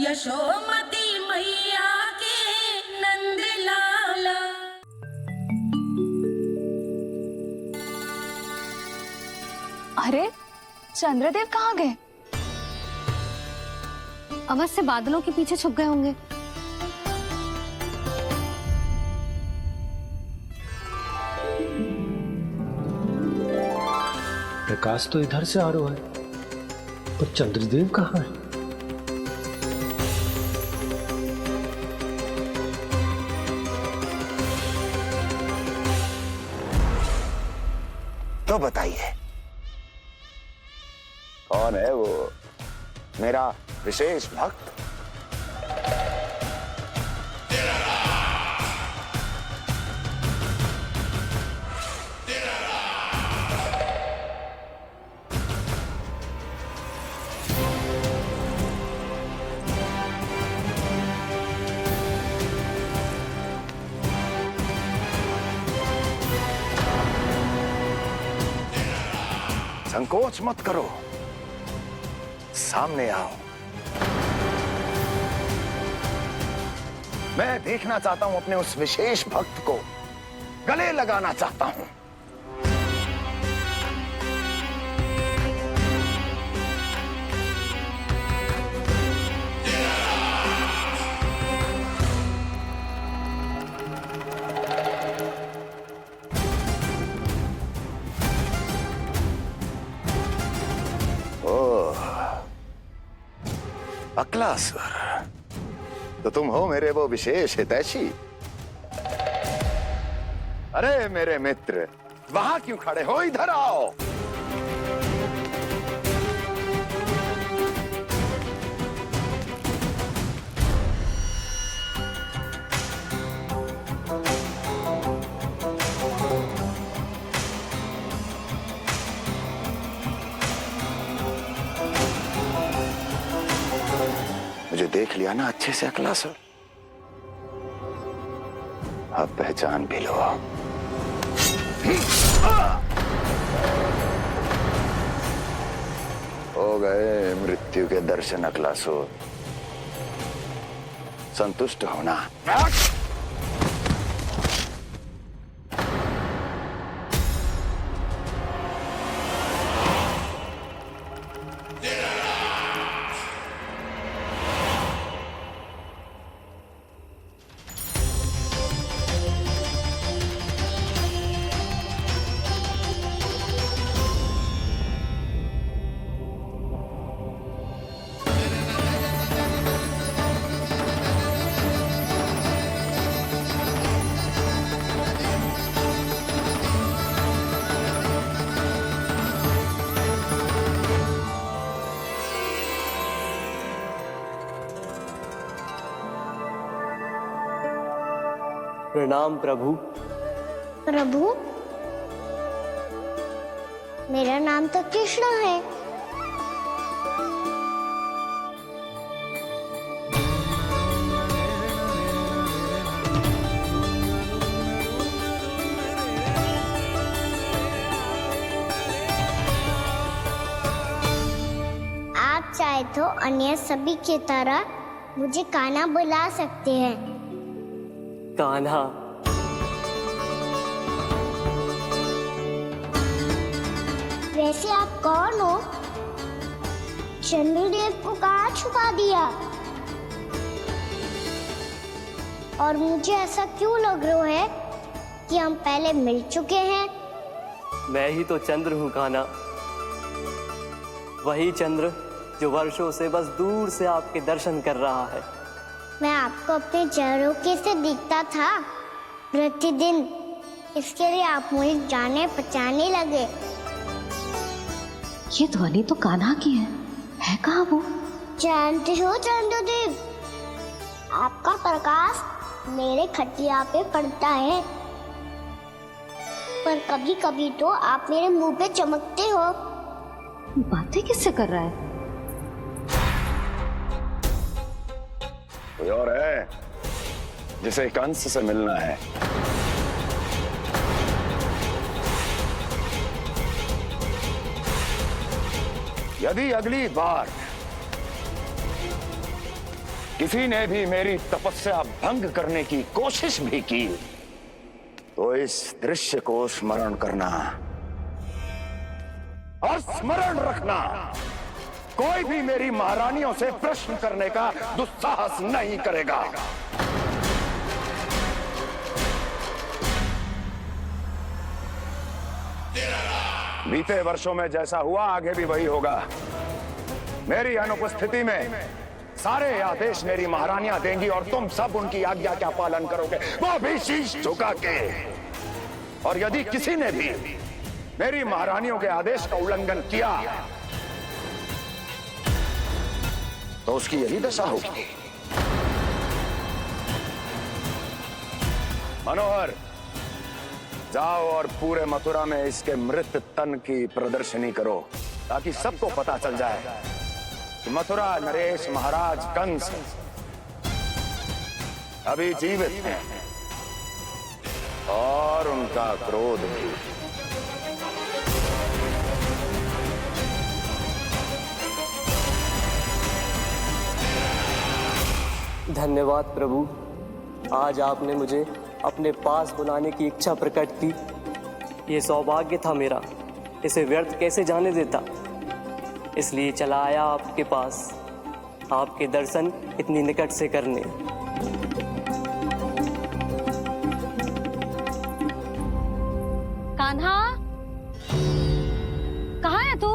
यशोमती मैया के नंद लाला। अरे चंद्रदेव कहाँ गए? अवश्य बादलों के पीछे छुप गए होंगे। प्रकाश तो इधर से आ रहा है, पर चंद्रदेव कहाँ है? तो बताइए कौन है वो मेरा विशेष भक्त? संकोच मत करो, सामने आओ। मैं देखना चाहता हूं अपने उस विशेष भक्त को, गले लगाना चाहता हूं। अक्लासुर, तो तुम हो मेरे वो विशेष हितैषी। अरे मेरे मित्र, वहां क्यों खड़े हो? इधर आओ। मुझे देख लिया ना अच्छे से अक्लासुर? अब पहचान भी लो। हो गए मृत्यु के दर्शन अक्लासुर, संतुष्ट होना। प्रणाम प्रभु। प्रभु, मेरा नाम तो कृष्ण है। आप चाहे तो अन्य सभी की तरह मुझे कान्हा बुला सकते हैं। कान्हा? वैसे आप कौन हो? चंद्रदेव को कहाँ छुपा दिया? और मुझे ऐसा क्यों लग रहा है कि हम पहले मिल चुके हैं? मैं ही तो चंद्र हूँ कान्हा, वही चंद्र जो वर्षों से बस दूर से आपके दर्शन कर रहा है। मैं आपको अपने झरोखे से दिखता था प्रतिदिन, इसके लिए आप मुझे जाने पहचाने लगे। ये ध्वनि तो कान्हा की है कहाँ वो? जानते हो चंद्रदेव, आपका प्रकाश मेरे खटिया पे पड़ता है, पर कभी कभी तो आप मेरे मुंह पे चमकते हो। बातें किससे कर रहा है? कोई और है जिसे कंस से मिलना है? यदि अगली बार किसी ने भी मेरी तपस्या भंग करने की कोशिश भी की तो इस दृश्य को स्मरण करना और स्मरण रखना, कोई भी मेरी महारानियों से प्रश्न करने का दुस्साहस नहीं करेगा। बीते वर्षों में जैसा हुआ आगे भी वही होगा। मेरी अनुपस्थिति में सारे आदेश मेरी महारानियां देंगी और तुम सब उनकी आज्ञा का पालन करोगे, वो भी शीश झुका के। और यदि किसी ने भी मेरी महारानियों के आदेश का उल्लंघन किया तो उसकी यही दशा होगी। मनोहर, जाओ और पूरे मथुरा में इसके मृत तन की प्रदर्शनी करो ताकि सबको पता चल जाए कि मथुरा नरेश महाराज कंस अभी जीवित हैं और उनका क्रोध भी। धन्यवाद प्रभु, आज आपने मुझे अपने पास बुलाने की इच्छा प्रकट की। ये सौभाग्य था मेरा, इसे व्यर्थ कैसे जाने देता। इसलिए चला आया आपके पास, आपके दर्शन इतनी निकट से करने। कान्हा, कहाँ है तू?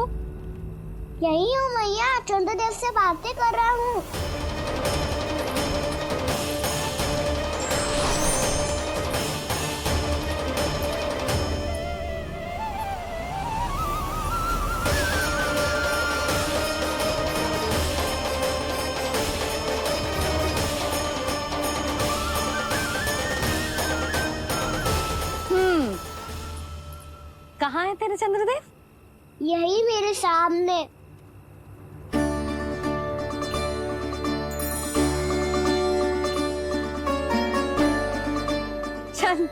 यही हूँ मैया, चंद्रदेव से बातें कर रहा हूँ। कहाँ है तेरे चंद्रदेव? यही मेरे सामने। चल।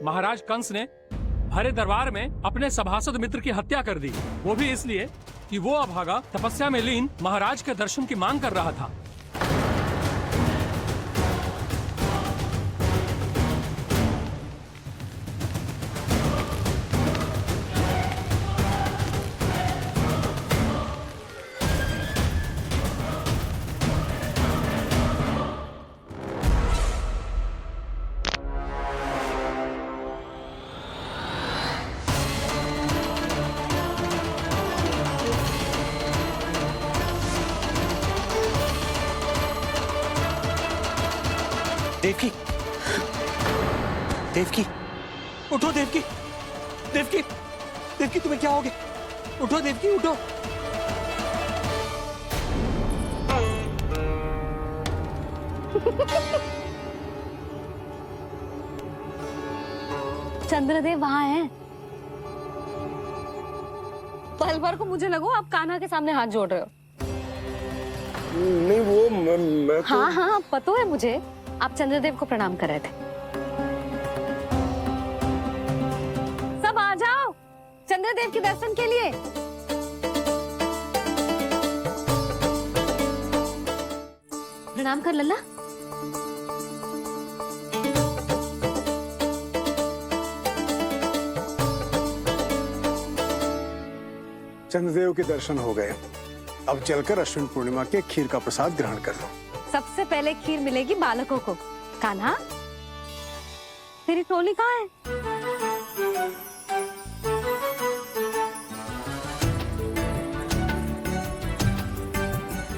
महाराज कंस ने भरे दरबार में अपने सभासद मित्र की हत्या कर दी, वो भी इसलिए कि वो अभागा तपस्या में लीन महाराज के दर्शन की मांग कर रहा था। देवकी, देवकी, उठो देवकी, देवकी, देवकी तुम्हें क्या हो गया? उठो देवकी, उठो। चंद्रदेव वहाँ हैं। पल भर को मुझे लगो आप कान्हा के सामने हाथ जोड़ रहे हो। नहीं वो मैं तो... हाँ हाँ पता है मुझे, आप चंद्रदेव को प्रणाम कर रहे थे। सब आ जाओ चंद्रदेव के दर्शन के लिए। प्रणाम कर लल्ला। चंद्रदेव के दर्शन हो गए, अब चलकर अश्विन पूर्णिमा के खीर का प्रसाद ग्रहण कर लो। सबसे पहले खीर मिलेगी बालकों को। कान्हा, तेरी टोली कहाँ है?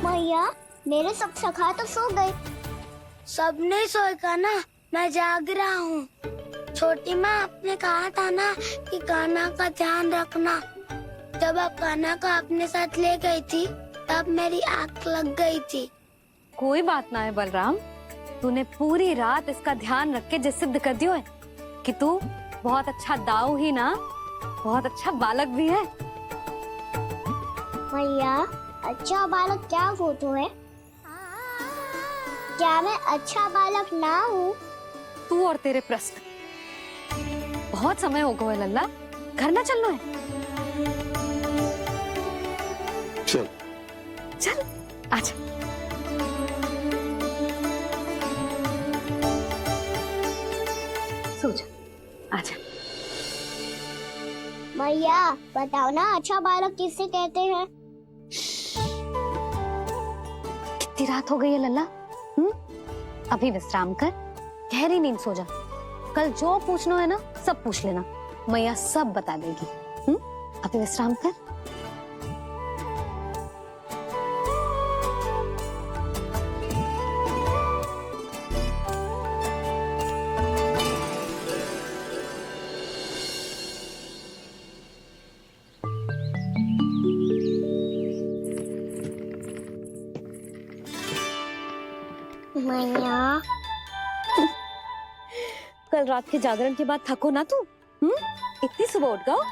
मैया, मेरे सब सखा तो सो गए। सब नहीं सोए का ना, मैं जाग रहा हूँ। छोटी माँ आपने कहा था ना कि कान्हा का ध्यान रखना। जब आप कान्हा को अपने साथ ले गई थी तब मेरी आँख लग गई थी। कोई बात ना है बलराम, तूने पूरी रात इसका ध्यान रख के जो सिद्ध कर दियो है कि तू बहुत अच्छा दाऊ ही ना, बहुत अच्छा बालक भी है। मैया, अच्छा बालक क्या फोटो है? क्या मैं अच्छा बालक ना हूँ? तू और तेरे प्रश्न। बहुत समय हो गया लल्ला, घर ना चलना है? चल चल आजा। सो जा, आजा। मैया बताओ ना, अच्छा बालक किसे कहते हैं? कितनी रात हो गई है लल्ला? अभी विश्राम कर, गहरी नींद सो जा। कल जो पूछना है ना सब पूछ लेना, मैया सब बता देगी। अभी विश्राम कर। मैया कल रात के जागरण के बाद थको ना तू? इतनी सुबह उठ गओ?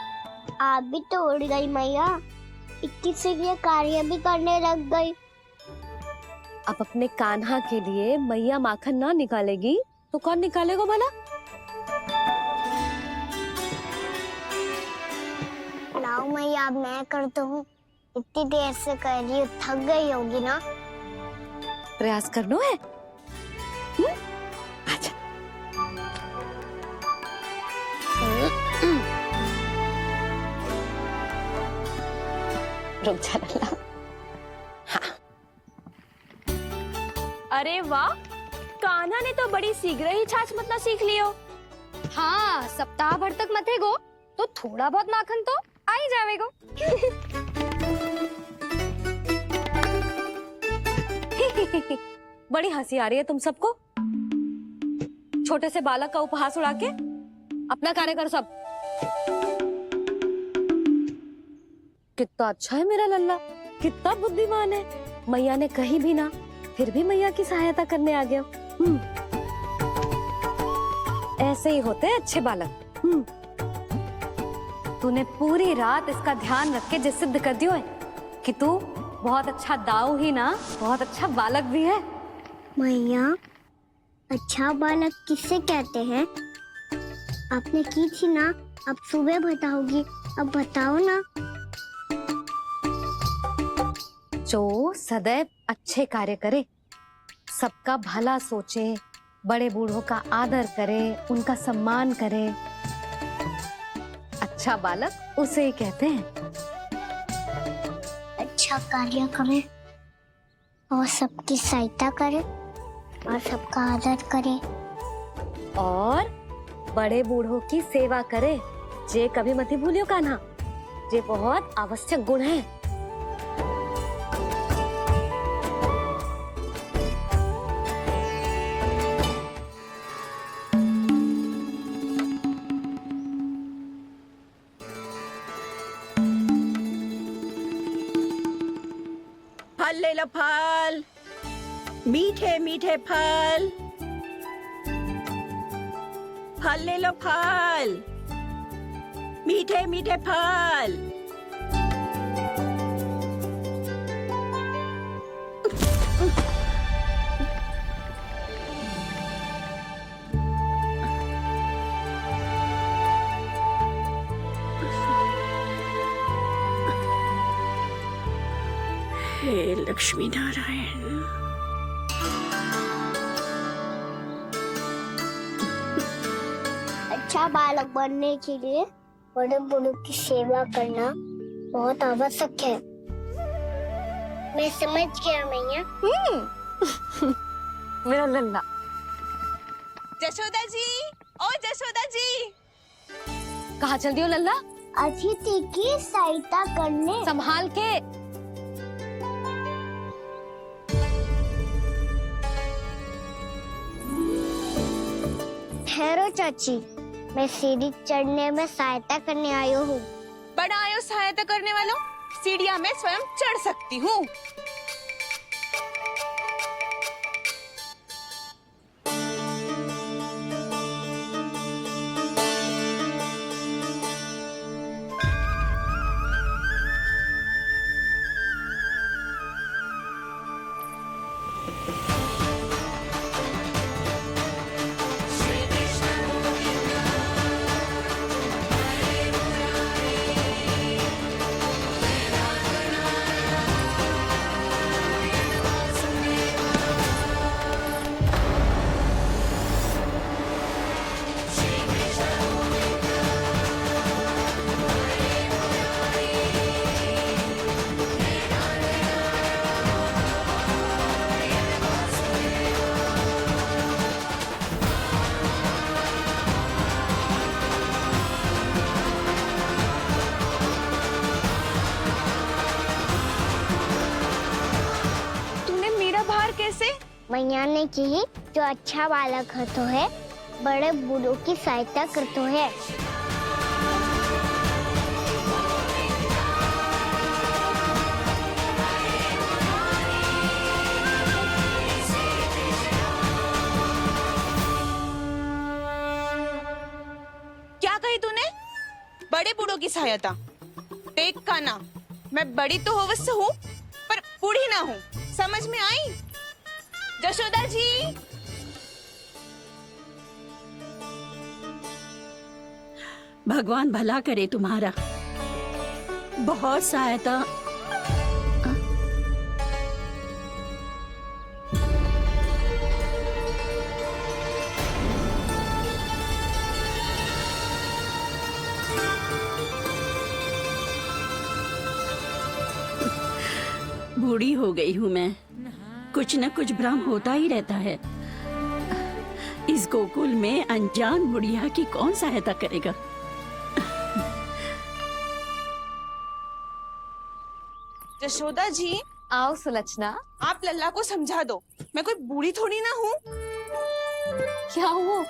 आप भी तो उड़ गई मैया, 21 से ये कार्य भी करने लग गई। अब अपने कान्हा के लिए मैया माखन ना निकालेगी तो कौन निकालेगा भला? लाओ मैया, अब मैं करता हूँ। इतनी देर से कर रही हूँ, थक गई होगी ना? प्रयास करना है। आजा। रुक जा लल्ला। अरे वाह, कान्हा ने तो बड़ी शीघ्र ही छाछ मतना सीख लियो। हाँ, सप्ताह भर तक मतेगो तो थोड़ा बहुत माखन तो आ ही जावेगो। बड़ी हंसी आ रही है तुम सबको। छोटे से बालक का उपहास उड़ा के अपना कार्य करो सब। कितना अच्छा है मेरा लल्ला, कितना बुद्धिमान है। मैया ने कही भी ना, फिर भी मैया की सहायता करने आ गया। ऐसे ही होते हैं अच्छे बालक। तूने पूरी रात इसका ध्यान रख के जो सिद्ध कर दियो है कि तू बहुत अच्छा दाऊ ही ना, बहुत अच्छा बालक भी है। मैया, अच्छा बालक किसे कहते हैं? आपने की थी ना, अब सुबह बताओगी, अब बताओ ना। जो सदैव अच्छे कार्य करे, सबका भला सोचे, बड़े बूढ़ों का आदर करे, उनका सम्मान करे, अच्छा बालक उसे ही कहते हैं। अच्छा कार्य करे और सबकी सहायता करे और सबका आदर करे और बड़े बूढ़ों की सेवा करे, जे कभी मत भूलियो कान्हा, जे बहुत आवश्यक गुण है। फल ले लो, फल, मीठे मीठे फल। फल ले लो, फल, मीठे मीठे फल। हे लक्ष्मी नारायण। अच्छा बालक बनने के लिए बड़े बूढ़ों की सेवा करना बहुत आवश्यक है। मैं समझ गया मैया। मेरा लल्ला। जशोदा जी, ओ जशोदा जी। कहाँ चल दियो लल्ला? अतिथि की सहायता करने। संभाल के। ठहरो चाची, मैं सीढ़ी चढ़ने में सहायता करने आई हूँ। बड़ा आयो सहायता करने वालों, सीढ़ियाँ मैं स्वयं चढ़ सकती हूँ। कैसे? मैया ने की जो अच्छा बालक होतो है बड़े बूढ़ों की सहायता करतो है। क्या कही तूने? बड़े बूढ़ों की सहायता? देख काना, मैं बड़ी तो अवश्य हूँ पर बूढ़ी ना हूँ, समझ में आई? जशोदा जी, भगवान भला करे तुम्हारा। बहुत सहायता। बूढ़ी हो गई हूँ मैं, कुछ न कुछ भ्रम होता ही रहता है। इस गोकुल में अनजान बुढ़िया की कौन सहायता करेगा? जशोदा जी, आओ सुलक्षणा। आप लल्ला को समझा दो, मैं कोई बूढ़ी थोड़ी ना हूँ। क्या हुआ?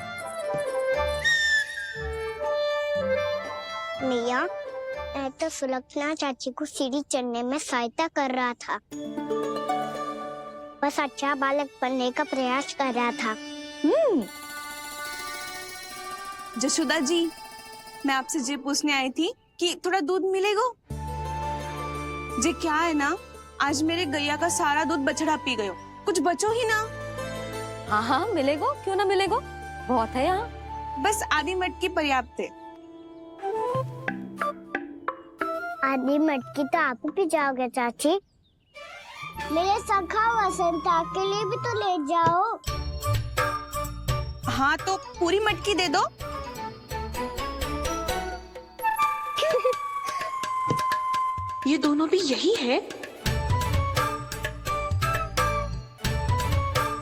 मैया, मैं तो सुलक्षणा चाची को सीढ़ी चढ़ने में सहायता कर रहा था, बस अच्छा बालक बनने का प्रयास कर रहा था। जशोदा जी, मैं आपसे ये पूछने आई थी कि थोड़ा दूध मिलेगा? जे क्या है ना, आज मेरे गैया का सारा दूध बछड़ा पी गयो, कुछ बचो ही ना। हाँ हाँ मिलेगो, क्यों ना मिलेगो, बहुत है यहाँ। बस आधी मटकी पर्याप्त है। आधी मटकी तो आप ही पी जाओगे चाची। मेरे सखा वसंता के लिए भी तो ले जाओ। हाँ तो पूरी मटकी दे दो। ये दोनों भी यही है?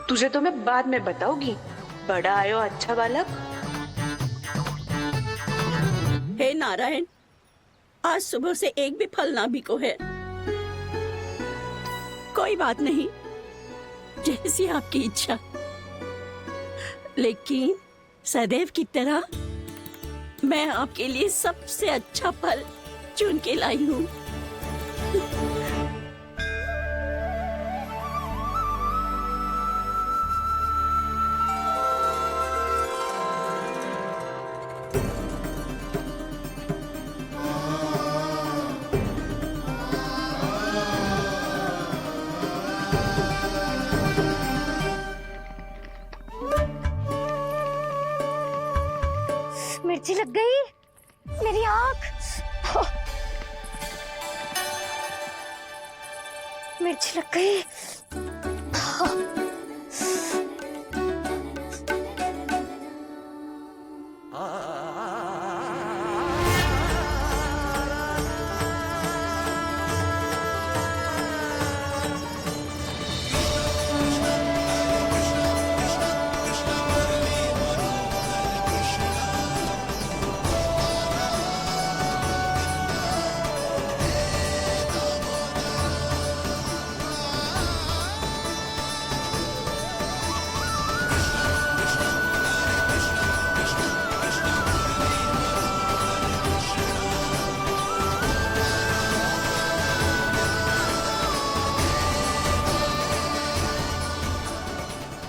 तुझे तो मैं बाद में बताऊंगी, बड़ा आयो अच्छा बालक। हे नारायण, आज सुबह से एक भी फल ना बिको है। कोई बात नहीं, जैसी आपकी इच्छा, लेकिन सदैव की तरह मैं आपके लिए सबसे अच्छा फल चुन के लाई हूँ। मिर्ची लग गई मेरी आँख। मिर्ची लग गई।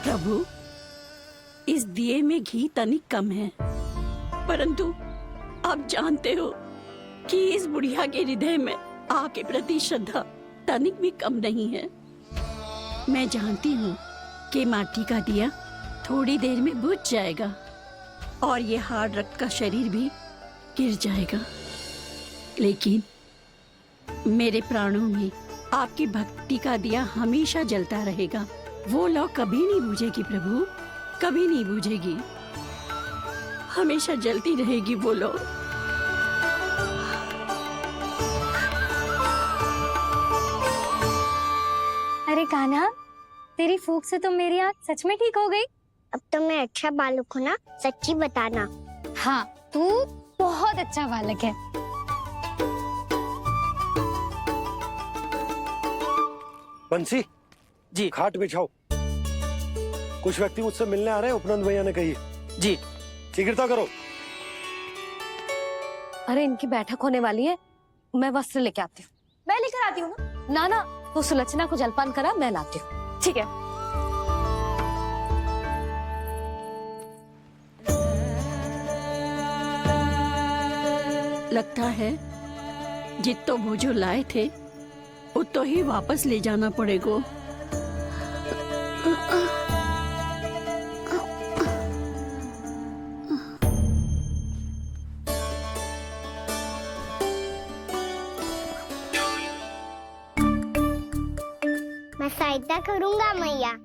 प्रभु, इस दिए में घी तनिक कम है, परंतु आप जानते हो कि इस बुढ़िया के हृदय में आपके प्रति श्रद्धा तनिक भी कम नहीं है। मैं जानती हूँ कि माटी का दिया थोड़ी देर में बुझ जाएगा और ये हार्ड रक्त का शरीर भी गिर जाएगा, लेकिन मेरे प्राणों में आपकी भक्ति का दिया हमेशा जलता रहेगा। वो लौ कभी नहीं बुझेगी प्रभु, कभी नहीं बुझेगी, हमेशा जलती रहेगी वो लौ। अरे कान्हा, तेरी फूंक से तो मेरी आँख सच में ठीक हो गई। अब तो मैं अच्छा बालक हूँ ना, सच्ची बताना। हाँ, तू बहुत अच्छा बालक है। बंसी जी खाट बिछाओ। कुछ व्यक्ति मुझसे मिलने आ रहे हैं, उपनंद भैया ने कही। जी। शीघ्रता करो। अरे इनकी बैठक होने वाली है, मैं वस्त्र लेके आती हूँ। मैं लेकर आती हूँ ना। ना तो सुलक्षणा को जलपान करा, मैं लाती हूँ। ठीक है। लगता है जितो वो जो लाए थे उतो ही वापस ले जाना पड़ेगा। मैं सहायता करूंगा मैया।